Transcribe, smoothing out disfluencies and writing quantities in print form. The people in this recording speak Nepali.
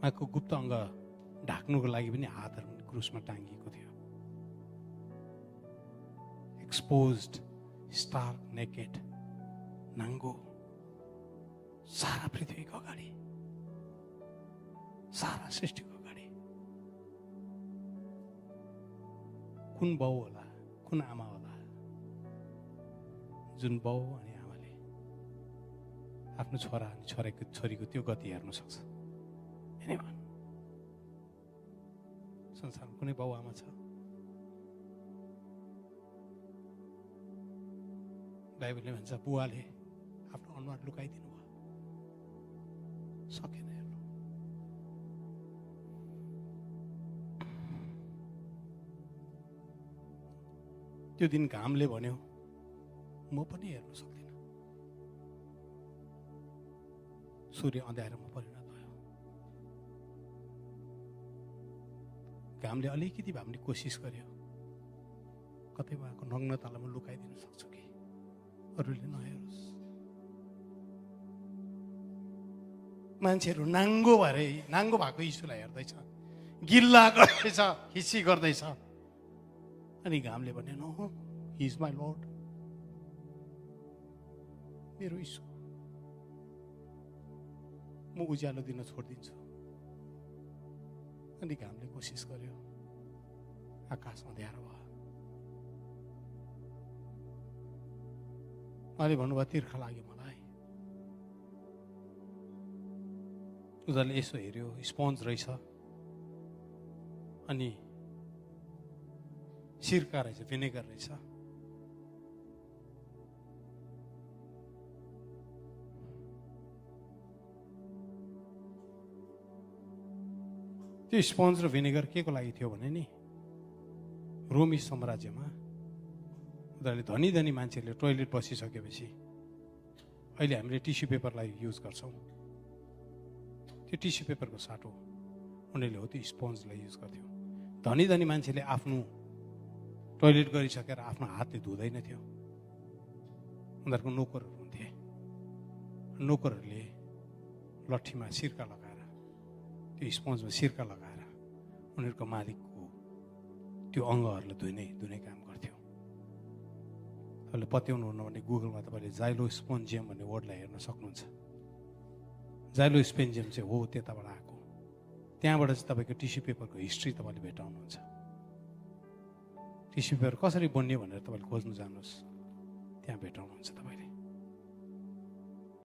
उहाँको गुप्त अङ्ग ढाक्नुको लागि पनि हातहरू पनि क्रुसमा टाँगिएको थियो। एक्सपोज्ड, स्टार्क नेकेड, नाङ्गो, सारा पृथ्वीको अगाडि, सारा सृष्टिको अगाडि। कुन बाउ होला, कुन आमा होला जुन बाउ अनि आमाले आफ्नो छोरा अनि छोरीको त्यो गति हेर्न सक्छ? संसारमा कुनै बाउ आमा छ? बाइबलले भन्छ बुवाले आफ्नो अनुहार लुकाइदिनु भयो, सकेन हेर्नु। त्यो दिन घामले भन्यो म पनि हेर्न सक्दिनँ। सूर्य अँध्यारोमा परिणत भयो। घामले अलिकति भए पनि कोसिस गर्यो, कतै उहाँको नग्नतालाई म लुकाइदिन सक्छु कि अरूले नहेरोस्। मान्छेहरू नाङ्गो भएको यीशुलाई हेर्दैछ, गिल्ला गर्दैछ, हिस्सी गर्दैछ। अनि घामले भने no, he is my lord, मेरो यीशु, म उज्यालो दिन छोडिदिन्छु। अनि घामले कोसिस गर्यो, आकाश अँध्यारो भयो। उहाँले भन्नुभयो तिर्खा लाग्यो मलाई। उनीहरूले यसो हेऱ्यो, स्पन्ज रहेछ, अनि सिरका रहेछ, भिनेगर रहेछ। त्यो स्पन्ज र भिनेगर के को लागि थियो भने नि, रोमी साम्राज्यमा उनीहरूले धनी धनी मान्छेहरूले टोयलेट बसिसकेपछि अहिले हामीले टिस्यु पेपरलाई युज गर्छौँ। त्यो टिस्यु पेपरको साटो उनीहरूले हो त्यो स्पन्जलाई युज गर्थ्यो। धनी धनी मान्छेले आफ्नो टोयलेट गरिसकेर आफ्नो हातले धुँदैन थियो। उनीहरूको नोकरहरू हुन्थे, नोकरहरूले लट्ठीमा सिरका लगाएर, त्यो स्पन्जमा सिरका लगाएर उनीहरूको मालिकको त्यो अङ्गहरूलाई धुने काम गर्थ्यो। तपाईँले पत्याउनु हुन्न भने गुगलमा तपाईँले जाइलो स्पोन्जियम भन्ने वर्डलाई हेर्न सक्नुहुन्छ। जाइलो स्पोन्जियम चाहिँ हो त्यताबाट आएको। त्यहाँबाट चाहिँ तपाईँको टिस्यु पेपरको हिस्ट्री तपाईँले भेटाउनुहुन्छ। टिस्यु पेपर कसरी बन्यो भनेर तपाईँले खोज्नु जानुहोस्, त्यहाँ भेटाउनुहुन्छ तपाईँले।